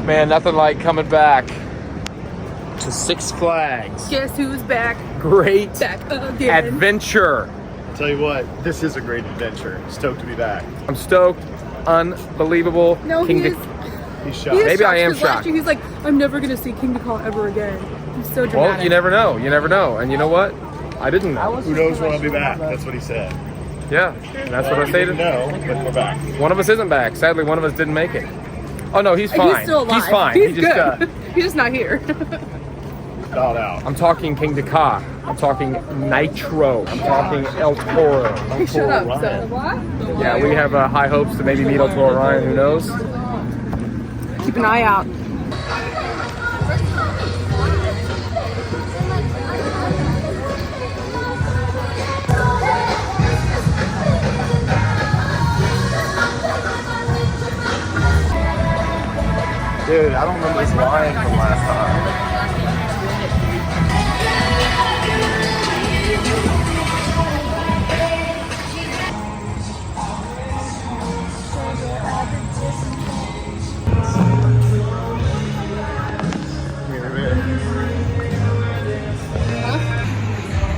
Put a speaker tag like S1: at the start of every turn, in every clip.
S1: Man, nothing like coming back to Six Flags.
S2: Guess who's back?
S1: Great
S2: Back again.
S1: adventure.
S3: I'll tell you what, this is a great adventure. Stoked to be back.
S1: I'm stoked. Unbelievable.
S2: No, he is.
S3: He's shocked.
S1: Maybe I am
S2: 'cause last
S1: shocked.
S2: year he's like, I'm never gonna see Kingda Ka ever again. He's so dramatic.
S1: Well, you never know. You never know. And you know what? I didn't know.
S3: Who knows when I'll be back? That's what he said.
S1: Yeah, that's what I
S3: We
S1: stated.
S3: didn't know, but we're back.
S1: One of us isn't back. Sadly, one of us didn't make it. Oh no, he's
S2: And
S1: fine.
S2: He's still alive.
S1: He's fine.
S2: He's
S1: he just
S2: good. He's just not here.
S3: Not out.
S1: I'm talking Kingda Ka. I'm talking Nitro. I'm talking El Toro.
S2: Hey, shut up.
S3: Ryan.
S2: So,
S1: Yeah, we have high hopes to maybe meet El Toro Ryan. Who knows?
S2: keep an eye out.
S3: Dude, I don't remember this line from last time.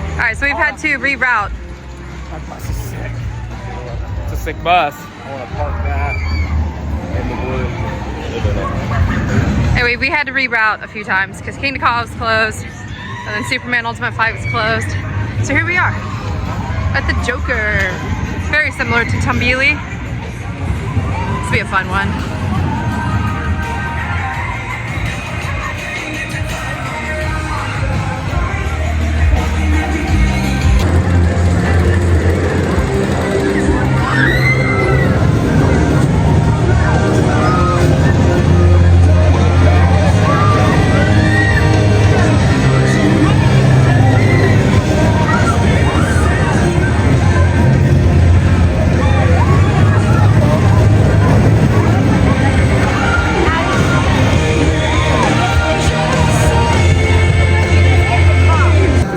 S2: All right, so we've had to reroute.
S3: That bus is sick.
S1: It's a sick bus.
S3: I want to park that in the blue.
S2: Anyway, we had to reroute a few times because Kingda Ka was closed, and then Superman Ultimate Fight was closed. So here we are at the Joker. Very similar to Tumbili. This will be a fun one.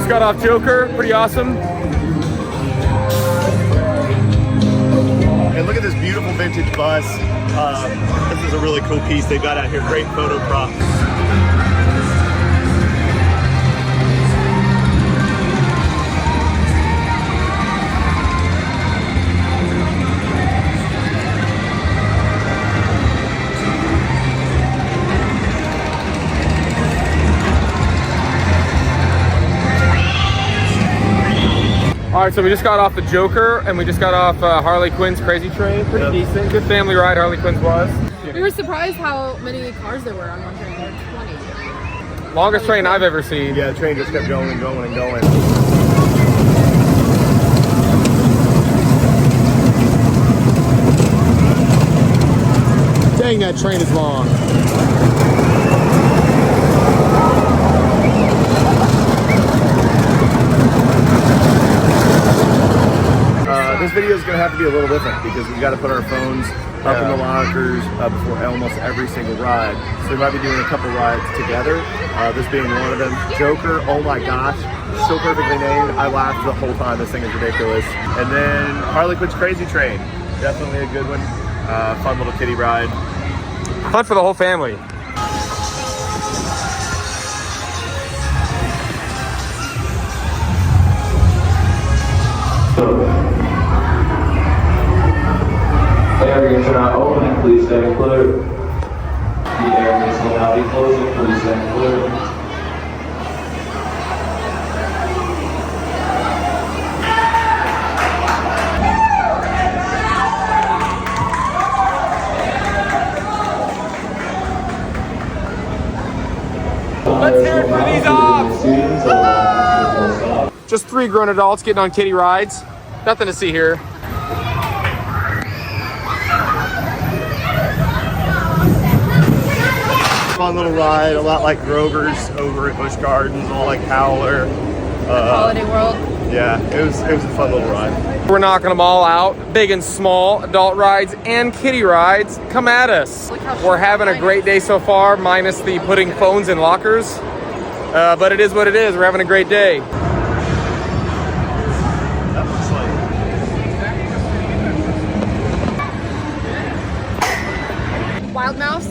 S1: Got off Joker, pretty awesome.
S3: And look at this beautiful vintage bus. This is a really cool piece they've got out here. Great photo props.
S1: All right, so we just got off the Joker, and we just got off Harley Quinn's Crazy Train. Pretty decent. Good family ride, Harley Quinn's was.
S2: We were surprised how many cars there were on one train. There were 20.
S1: Longest train I've ever seen.
S3: Yeah, the train just kept going and going and going.
S1: Dang, that train is long.
S3: This video is going to have to be a little different because we've got to put our phones up in the lockers before almost every single ride. So we might be doing a couple rides together, this being one of them. Joker, oh my gosh, so perfectly named. I laughed the whole time. This thing is ridiculous. And then Harley Quinn's Crazy Train, definitely a good one. Fun little kiddie ride.
S1: Fun for the whole family.
S4: Areas are not opening, please stand clear. The areas will now be closing, please stand clear.
S1: Let's hear it for these ops. Just 3 grown adults getting on kiddie rides. Nothing to see here.
S3: Fun little ride, a lot like Grover's over at Busch Gardens, a lot like Howler.
S2: Holiday World.
S3: Yeah, it was a fun little ride.
S1: We're knocking them all out, big and small, adult rides and kiddie rides. Come at us. We're having a great day so far, minus the putting phones in lockers. But it is what it is. We're having a great day.
S3: That looks like
S2: Wild Mouse.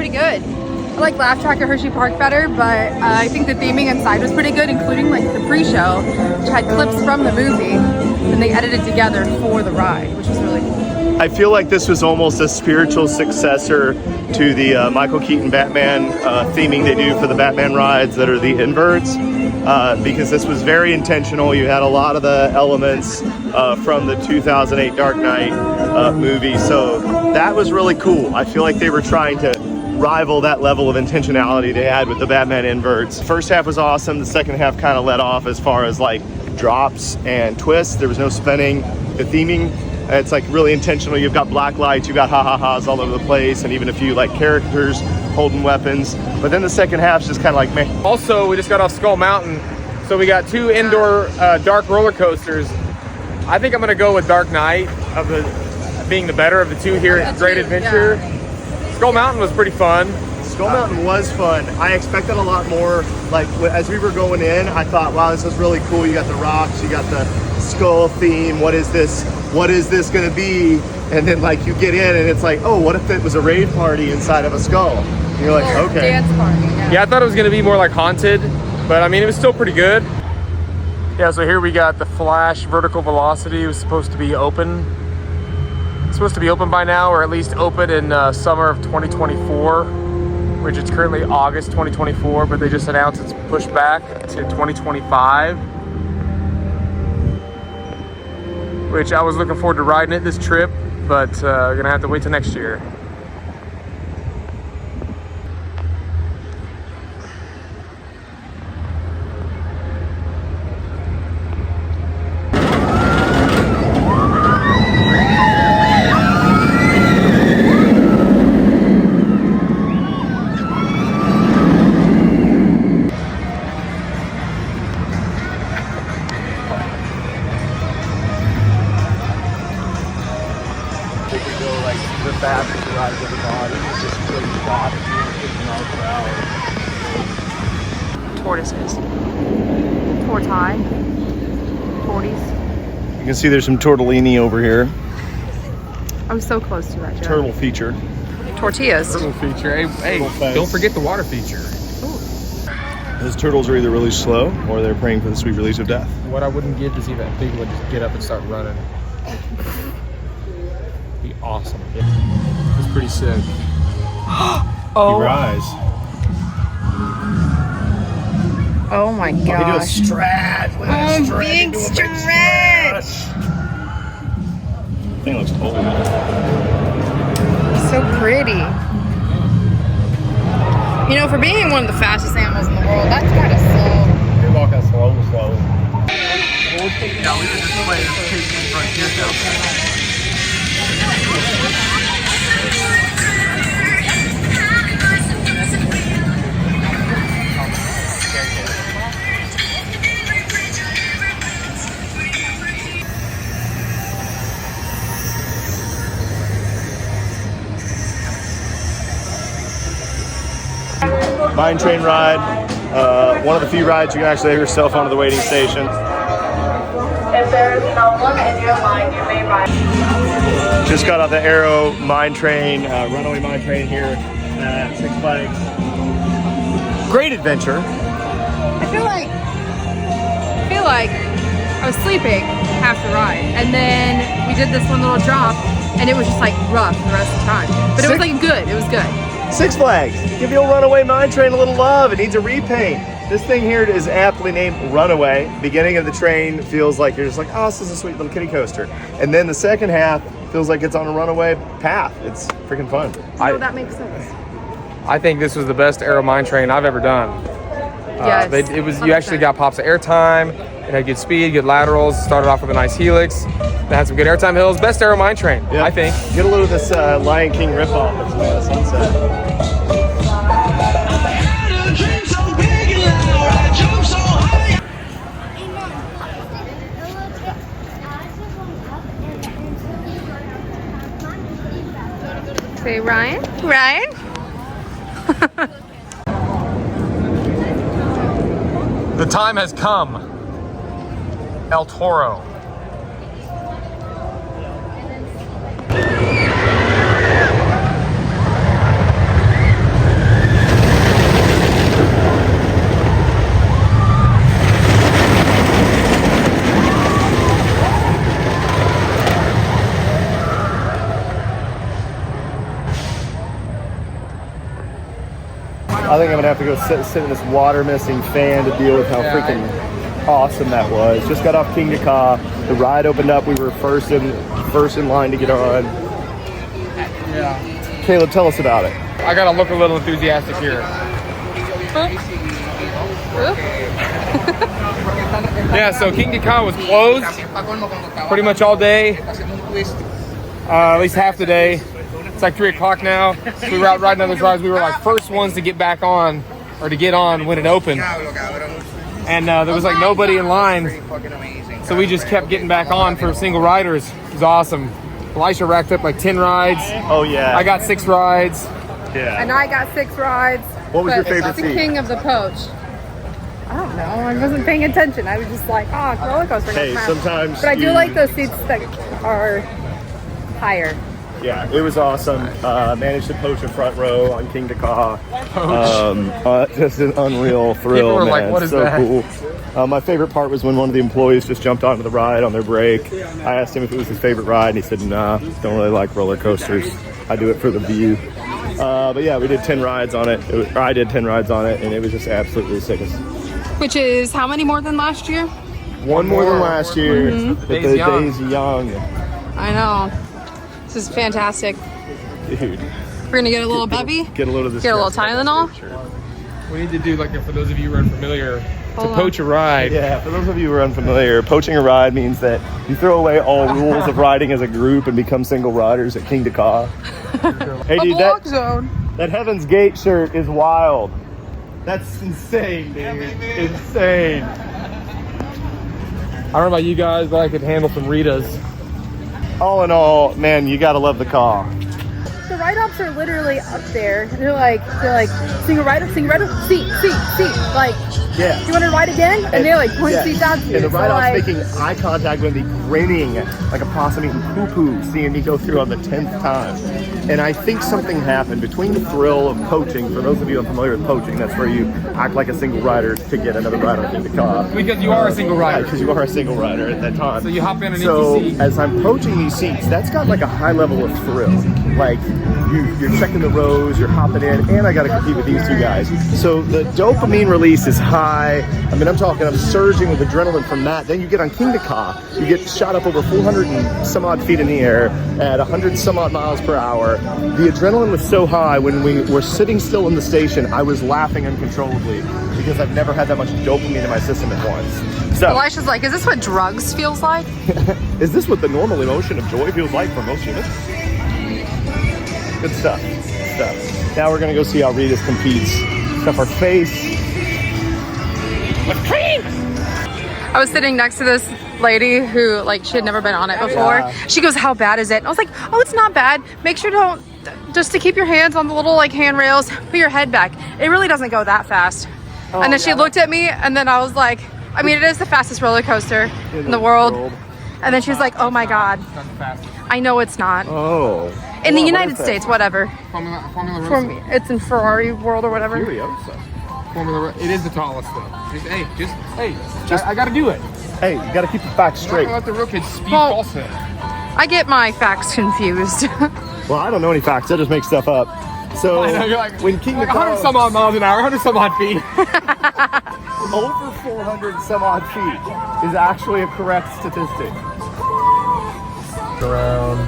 S2: pretty good. I like Laugh Track at Hershey Park better, but I think the theming inside was pretty good, including like the pre-show, which had clips from the movie, and they edited together for the ride, which was really cool.
S3: I feel like this was almost a spiritual successor to the Michael Keaton Batman theming they do for the Batman rides that are the inverts, because this was very intentional. You had a lot of the elements from the 2008 Dark Knight movie, so that was really cool. I feel like they were trying to rival that level of intentionality they had with the Batman inverts. First half was awesome. The second half kind of let off as far as like drops and twists. There was no spinning. The theming, it's like really intentional. You've got black lights, you've got ha-ha-has all over the place, and even a few like characters holding weapons. But then the second half's just kind of like, man.
S1: Also, we just got off Skull Mountain, so we got 2 indoor dark roller coasters. I think I'm gonna go with Dark Knight being the better of the 2 here at Great Adventure.
S2: Yeah.
S1: Skull Mountain was pretty fun.
S3: Skull Mountain was fun. I expected a lot more. Like as we were going in, I thought, wow, this is really cool. You got the rocks, you got the skull theme. What is this? What is this gonna be? And then like you get in and it's like, oh, what if it was a rave party inside of a skull? And you're like, okay.
S2: Dance party,
S1: Yeah, I thought it was gonna be more like haunted, but I mean, it was still pretty good. Yeah, so here we got the Flash vertical velocity. It was supposed to be open. It's supposed to be open by now, or at least open in summer of 2024, which it's currently August 2024, but they just announced it's pushed back to 2025, which I was looking forward to riding it this trip, but we're gonna have to wait till next year.
S3: Fastest rides of the body. It's just really fast, 50 miles per hour.
S2: Tortoises. Tortai. Torties.
S3: You can see there's some tortellini over here.
S2: I'm so close to that, Joe.
S3: Turtle feature.
S2: Tortillas.
S1: Turtle feature. Hey, don't forget the water feature.
S3: Those turtles are either really slow or they're praying for the sweet release of death.
S1: What I wouldn't get to see that big one just get up and start running. Be awesome. It's pretty sick.
S2: Oh.
S3: You rise.
S2: Oh my
S3: We do a
S2: gosh.
S3: stretch.
S2: Oh, big stretch.
S3: Thing looks cool.
S2: So pretty. You know, for being one of the fastest animals in the world, that's kind of slow.
S3: You're walking slow.
S1: Yeah, we were just playing Chasing Frontier down there.
S3: Mine train ride. One of the few rides you can actually have your cell phone to the waiting station.
S5: If there is no one in your line, you may ride.
S3: Just got off the Arrow mine train, runaway mine train here at Six Flags. Great adventure.
S2: I feel like I was sleeping half the ride, and then we did this one little drop, and it was just like rough the rest of the time. But it was like good. It was good.
S3: Six Flags, give your runaway mine train a little love. It needs a repaint. This thing here is aptly named Runaway. Beginning of the train feels like you're just like, oh, this is a sweet little kiddie coaster. And then the second half feels like it's on a runaway path. It's freaking fun.
S2: So that makes sense.
S1: I think this was the best Aero mine train I've ever done.
S2: Yes,
S1: You actually got pops of airtime. It had good speed, good laterals. Started off with a nice helix. It had some good airtime hills. Best Aero mine train,
S3: Yeah.
S1: I think.
S3: Get a little of this Lion King ripoff that's on the sunset.
S2: Say Ryan. Ryan.
S1: The time has come. El Toro.
S3: I think I'm gonna have to go sit in this water missing fan to deal with how freaking awesome that was. Just got off Kingda Ka. The ride opened up. We were first in line to get on.
S1: Yeah.
S3: Caleb, tell us about it.
S1: I gotta look a little enthusiastic here. Yeah, so Kingda Ka was closed pretty much all day. At least half the day. It's like 3 o'clock now. So we were out riding other rides. We were like first ones to get back on, or to get on when it opened. And there was like nobody in line. So we just kept getting back on for single riders. It was awesome. Elisha racked up like 10 rides.
S3: Oh yeah.
S1: I got 6 rides.
S3: Yeah.
S2: And I got 6 rides.
S3: What was your favorite
S2: the
S3: seat?
S2: king of the poach. I don't know. I wasn't paying attention. I was just like, oh, roller coaster.
S3: Hey, sometimes.
S2: But I do like those seats that are higher.
S3: Yeah, it was awesome. Managed to poach a front row on Kingda Ka. Just an unreal thrill,
S1: People were
S3: man.
S1: like, what is
S3: so
S1: that?
S3: Cool. My favorite part was when one of the employees just jumped onto the ride on their break. I asked him if it was his favorite ride, and he said, nah, don't really like roller coasters. I do it for the view. But yeah, we did 10 rides on it. I did 10 rides on it, and it was just absolutely the sickest.
S2: Which is how many more than last year?
S3: One more than last year. But the day's young.
S2: I know. This is fantastic.
S3: Dude.
S2: We're gonna get a little bevy.
S3: Get a load of this.
S2: Get a little Tylenol.
S1: We need to do like, for those of you who are unfamiliar,
S2: Hold
S1: to
S2: on.
S1: poach a ride.
S3: Yeah, for those of you who are unfamiliar, poaching a ride means that you throw away all rules of riding as a group and become single riders at Kingda Ka. Hey, dude, that Heaven's Gate shirt is wild. That's insane, dude. Insane.
S1: I don't know about you guys, but I could handle some Ritas.
S3: All in all, man, you gotta love the car.
S2: The write-ups are literally up there. They're like single write-up, seat. Like,
S3: Yeah.
S2: do you want to ride again? And they're like point seats out to you.
S3: And the
S2: So,
S3: ride-off's
S2: like,
S3: making eye contact with me, grinning like a possum eating poo-poo, seeing me go through on the 10th time. And I think something happened between the thrill of poaching. For those of you unfamiliar with poaching, that's where you act like a single rider to get another ride on Kingda Ka.
S1: Because you are a single rider.
S3: Because you are a single rider at that time.
S1: So you hop in an
S3: So
S1: empty seat.
S3: as I'm poaching these seats, that's got like a high level of thrill. Like you're checking the rows, you're hopping in, and I got to compete with these two guys. So the dopamine release is high. I mean, I'm surging with adrenaline from that. Then you get on Kingda Ka, you get shot up over 400 and some odd feet in the air at 100 some odd miles per hour. The adrenaline was so high when we were sitting still in the station, I was laughing uncontrollably because I've never had that much dopamine in my system at once. So,
S2: Elisha's like, is this what drugs feels like?
S3: is this what the normal emotion of joy feels like for most humans? Good stuff. Good stuff. Now we're gonna go see how Rita's competes. Stuff our face.
S2: I was sitting next to this lady who, like, she had never been on it before.
S3: Yeah.
S2: She goes, how bad is it? And I was like, oh, it's not bad. Make sure just to keep your hands on the little, like, handrails, put your head back. It really doesn't go that fast. And then she looked at me, and then I was like, I mean, it is the fastest roller coaster in the world. And then she was like, oh my God. I know it's not.
S3: Oh.
S2: In the United States, whatever.
S1: Formula Road.
S2: It's in Ferrari world or whatever.
S1: It is the tallest though. I gotta do it.
S3: Hey, you gotta keep the facts
S1: I'm not
S3: straight.
S1: gonna let the real kids speak
S2: Well-
S1: falsehood.
S2: I get my facts confused.
S3: Well, I don't know any facts. I just make stuff up. So
S1: I know, you're like,
S3: when Kingda
S1: like 100 some odd miles an hour, 100 some odd feet.
S3: over 400 some odd feet is actually a correct statistic.
S1: Around.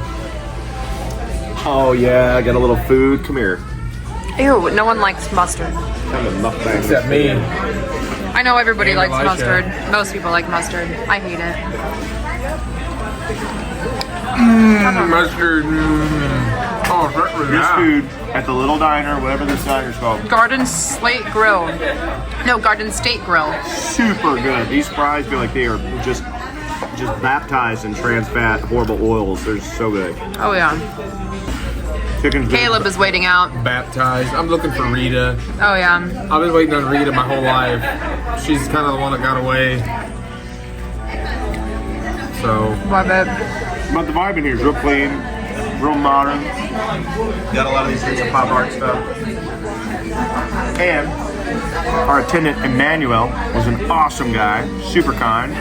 S3: Oh yeah, I got a little food. Come here.
S2: Ew, no one likes mustard.
S3: Kind of mukbang.
S1: Except me.
S2: I know everybody
S1: And
S2: likes
S1: Elisha.
S2: mustard. Most people like mustard. I hate it.
S1: Mustard. Oh,
S3: This food at the little diner, whatever this diner's called,
S2: Garden Slate Grill. No, Garden State Grill.
S3: super good. These fries feel like they are just baptized in trans fat, horrible oils. They're so good.
S2: Oh yeah.
S3: Chicken's good.
S2: Caleb is waiting out.
S1: Baptized. I'm looking for Rita.
S2: Oh yeah.
S1: I've been waiting on Rita my whole life. She's kind of the one that got away. So.
S2: Love it.
S3: But the vibe in here is real clean, real modern. Got a lot of these things of pop art stuff. And our attendant Emmanuel was an awesome guy, super kind,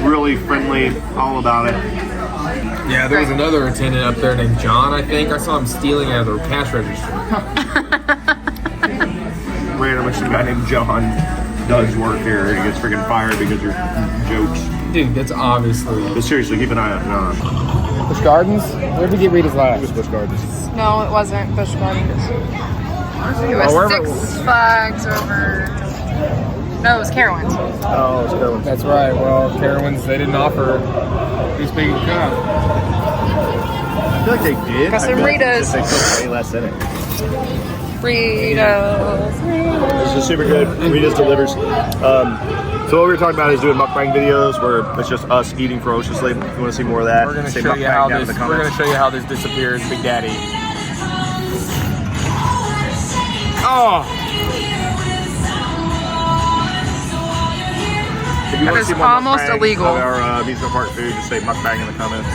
S3: really friendly, all about it.
S1: Yeah, there was another attendant up there named John, I think. I saw him stealing out of the cash register.
S3: randomly some guy named John does work here and he gets freaking fired because your jokes.
S1: Dude, that's obviously.
S3: But seriously, keep an eye on
S1: Busch Gardens? Where did we get Rita's last?
S3: it was Busch Gardens.
S2: No, it wasn't Busch Gardens. It was
S1: wherever-
S2: Six Flags over. No, it was Carowinds.
S3: Oh, it's Carowinds.
S1: That's right. Well, Carowinds, they didn't offer Goose Bacon Cup.
S3: I feel like they did.
S2: Got
S3: I
S2: some
S3: feel like
S2: Ritas.
S3: it's just they put way less in it.
S2: Fritos.
S3: This is super good. Rita's delivers. So what we were talking about is doing mukbang videos where it's just us eating ferociously. If you want to see more of that,
S1: We're gonna
S3: say
S1: show you
S3: mukbang
S1: how
S3: down in
S1: this.
S3: the
S1: We're
S3: comments.
S1: gonna show you how this disappears, Big Daddy. Oh,
S3: If you
S2: That
S3: want to
S2: is
S3: see more
S2: almost
S3: mukbang
S2: illegal.
S3: of our amusement park food, just say mukbang in the comments.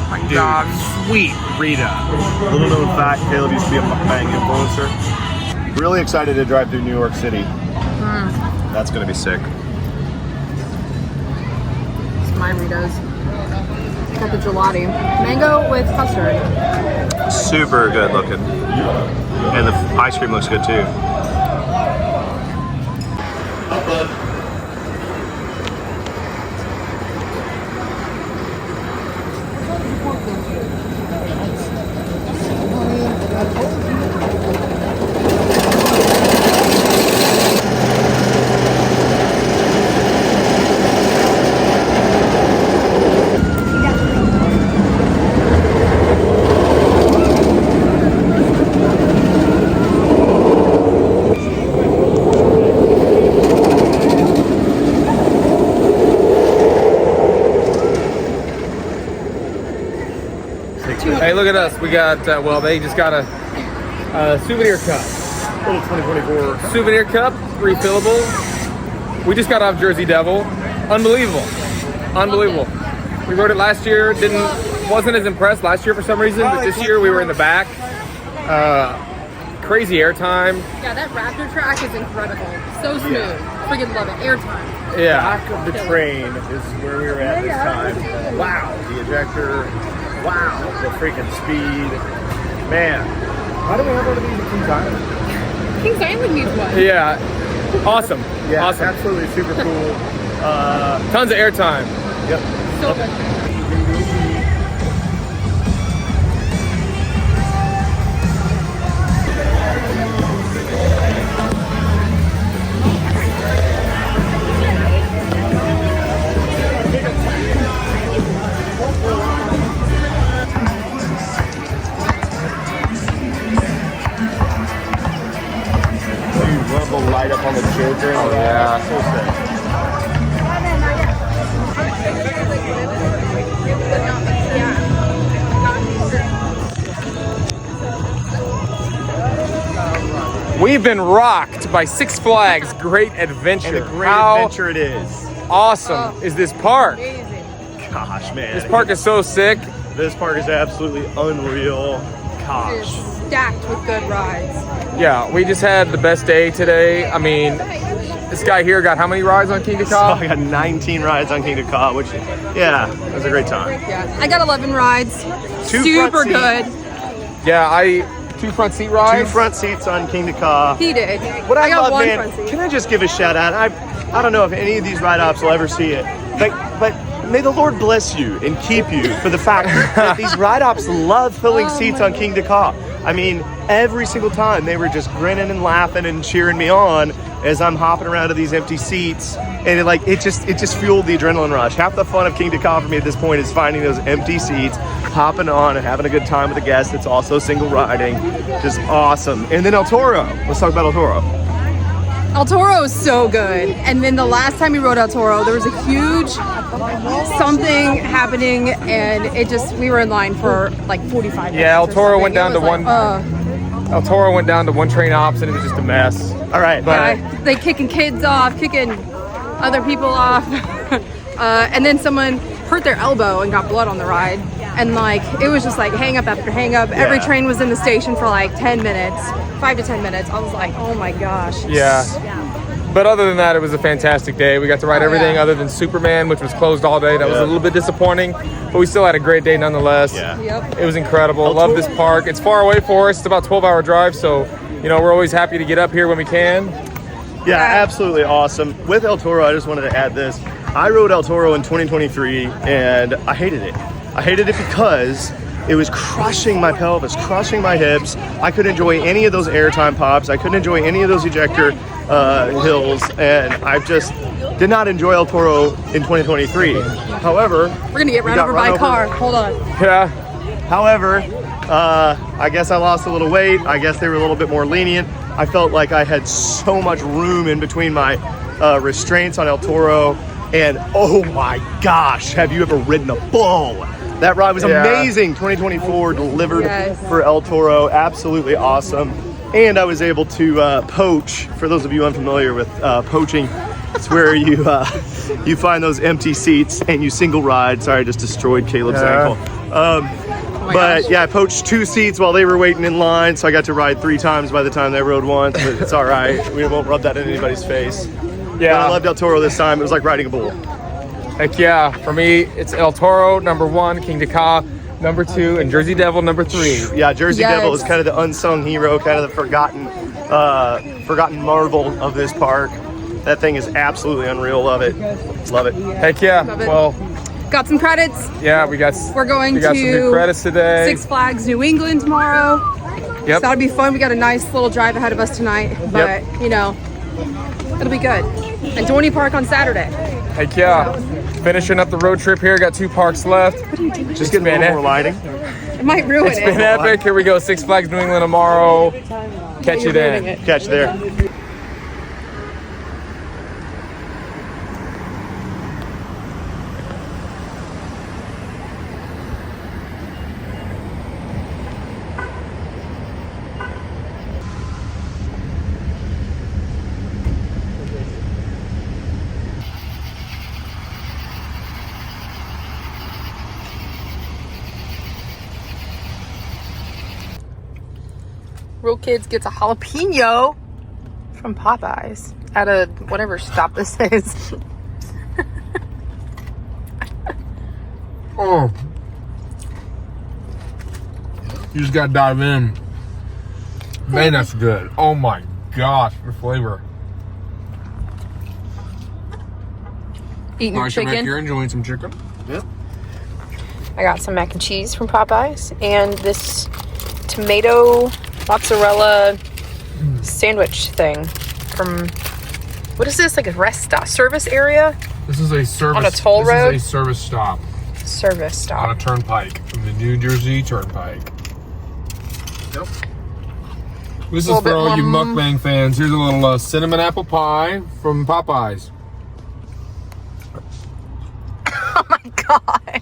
S2: My God.
S1: sweet Rita.
S3: Little known fact, Caleb used to be a mukbang influencer. Really excited to drive through New York City. That's gonna be sick.
S2: It's my Ritos. Got the gelati. Mango with custard.
S3: Super good looking. And the ice cream looks good too.
S1: Hey, look at us. We got. Well, they just got a souvenir cup.
S3: Little 2024.
S1: Souvenir cup, refillable. We just got off Jersey Devil. Unbelievable. Unbelievable. We rode it last year. Wasn't as impressed last year for some reason, but this year we were in the back. Crazy airtime.
S2: Yeah, that Raptor track is incredible. So smooth. Freaking love it. Airtime.
S1: Yeah.
S3: Back of the train is where we were at this time. Wow, the ejector. Wow, the freaking speed. Man, why do we have one of these at King's Island?
S2: King's Island needs one.
S1: Yeah. Awesome.
S3: Yeah,
S1: Awesome.
S3: absolutely super cool.
S1: Tons of airtime.
S3: Yep.
S2: So good.
S3: You love the light up on the Joker.
S1: Oh, yeah.
S3: So sick.
S1: We've been rocked by Six Flags Great Adventure.
S3: And a great
S1: How
S3: adventure it is.
S1: awesome is this park?
S3: Gosh, man.
S1: This park is so sick.
S3: This park is absolutely unreal. Gosh.
S2: Stacked with good rides.
S1: Yeah, we just had the best day today. I mean, this guy here got how many rides on Kingda
S3: So
S1: Ka?
S3: I got 19 rides on Kingda Ka, which, yeah, it was a great time.
S2: Yeah. I got 11 rides.
S3: Two
S2: Super
S3: front
S2: good.
S1: Yeah, 2 front seat
S3: Two
S1: rides.
S3: front seats on Kingda Ka.
S2: He did.
S3: What I
S2: got
S3: love,
S2: one
S3: man,
S2: front seat.
S3: can I just give a shout out? I don't know if any of these ride ops will ever see it, but may the Lord bless you and keep you for the fact that these ride ops love filling seats on Kingda Ka. I mean, every single time they were just grinning and laughing and cheering me on as I'm hopping around to these empty seats, and it just fueled the adrenaline rush. Half the fun of Kingda Ka for me at this point is finding those empty seats, hopping on and having a good time with a guest that's also single riding. Just awesome. And then El Toro. Let's talk about El Toro.
S2: El Toro is so good. And then the last time we rode El Toro, there was a huge something happening, and we were in line for like 45 minutes.
S1: Yeah, El
S2: or
S1: Toro
S2: something.
S1: went down
S2: It was
S1: to one. El Toro went down to one train ops, and it was just a mess.
S3: All right,
S1: But
S2: They kicking kids off, kicking other people off. And then someone hurt their elbow and got blood on the ride. And it was just hang up after hang up. Every
S3: Yeah.
S2: train was in the station for 10 minutes, 5 to 10 minutes. I was like, oh my gosh.
S1: yeah, But other than that, it was a fantastic day. We got to ride everything other than Superman, which was closed all day. That was a little bit disappointing, but we still had a great day nonetheless.
S2: Yep.
S1: It was incredible. Love this park. It's far away for us. It's about a 12-hour drive, so you know we're always happy to get up here when we can.
S3: Yeah, absolutely awesome. With El Toro, I just wanted to add this. I rode El Toro in 2023, and I hated it. I hated it because it was crushing my pelvis, crushing my hips. I couldn't enjoy any of those airtime pops. I couldn't enjoy any of those ejector hills, and I just did not enjoy El Toro in 2023. However,
S2: We're gonna get run over by a car. Hold on.
S1: Yeah.
S3: However, I guess I lost a little weight. I guess they were a little bit more lenient. I felt like I had so much room in between my restraints on El Toro, and oh my gosh, have you ever ridden a bull? That ride was amazing. 2024 delivered for El Toro. Absolutely awesome. And I was able to poach. For those of you unfamiliar with poaching, it's where you find those empty seats and you single ride. Sorry, I just destroyed Caleb's ankle. But yeah, I poached 2 seats while they were waiting in line, so I got to ride 3 times by the time they rode once. But it's all right. We won't rub that in anybody's face.
S1: Yeah.
S3: But I loved El Toro this time. It was like riding a bull.
S1: Heck yeah. For me, it's El Toro, number 1, Kingda Ka, number 2, and Jersey Devil, number 3.
S3: Yeah, Jersey Devil is kind of the unsung hero, kind of the forgotten marvel of this park. That thing is absolutely unreal. Love it. Love it.
S1: Heck yeah.
S2: Love it.
S1: Well,
S2: Got some credits.
S1: yeah,
S2: We're going
S1: we got some new
S2: to
S1: credits today.
S2: Six Flags New England tomorrow.
S1: Yep.
S2: So that'll be fun. We got a nice little drive ahead of us tonight, but you know, it'll be good. And Dorney Park on Saturday.
S1: Heck yeah. Finishing up the road trip here. Got 2 parks left.
S3: Just getting a little more lighting.
S2: It might ruin
S1: It's been epic. Here we go. Six Flags New England tomorrow. Catch you then.
S3: Catch you there.
S2: Real Kids gets a jalapeno from Popeyes at a whatever stop this is.
S1: Oh. You just gotta dive in. Man, that's good. Oh my gosh, the flavor.
S2: Eating your chicken.
S1: You're enjoying some chicken.
S3: Yep.
S2: I got some mac and cheese from Popeyes and this tomato mozzarella sandwich thing from, what is this, like a rest stop, service area?
S1: This is a service
S2: on a toll road?
S1: This is a service stop
S2: Service stop.
S1: on a turnpike from the New Jersey Turnpike. Yep. This is for all you mukbang fans. Here's a little cinnamon apple pie from Popeyes.
S2: Oh my god.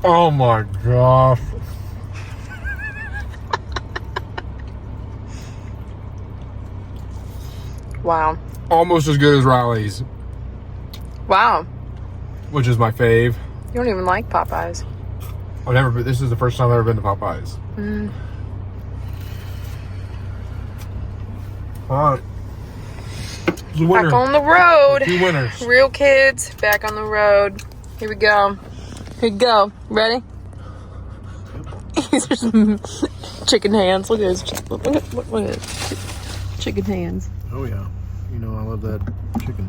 S1: Oh my gosh.
S2: Wow.
S1: Almost as good as Riley's,
S2: Wow.
S1: which is my fave.
S2: You don't even like Popeyes.
S1: I've never been, this is the first time I've ever been to Popeyes. All right. The winner.
S2: Back on the road.
S1: 2 winners.
S2: Real Kids, back on the road. Here we go. Here we go. Ready? These are some chicken hands. Look at this. Look at this. Chicken hands.
S3: Oh yeah. You know I love that chicken.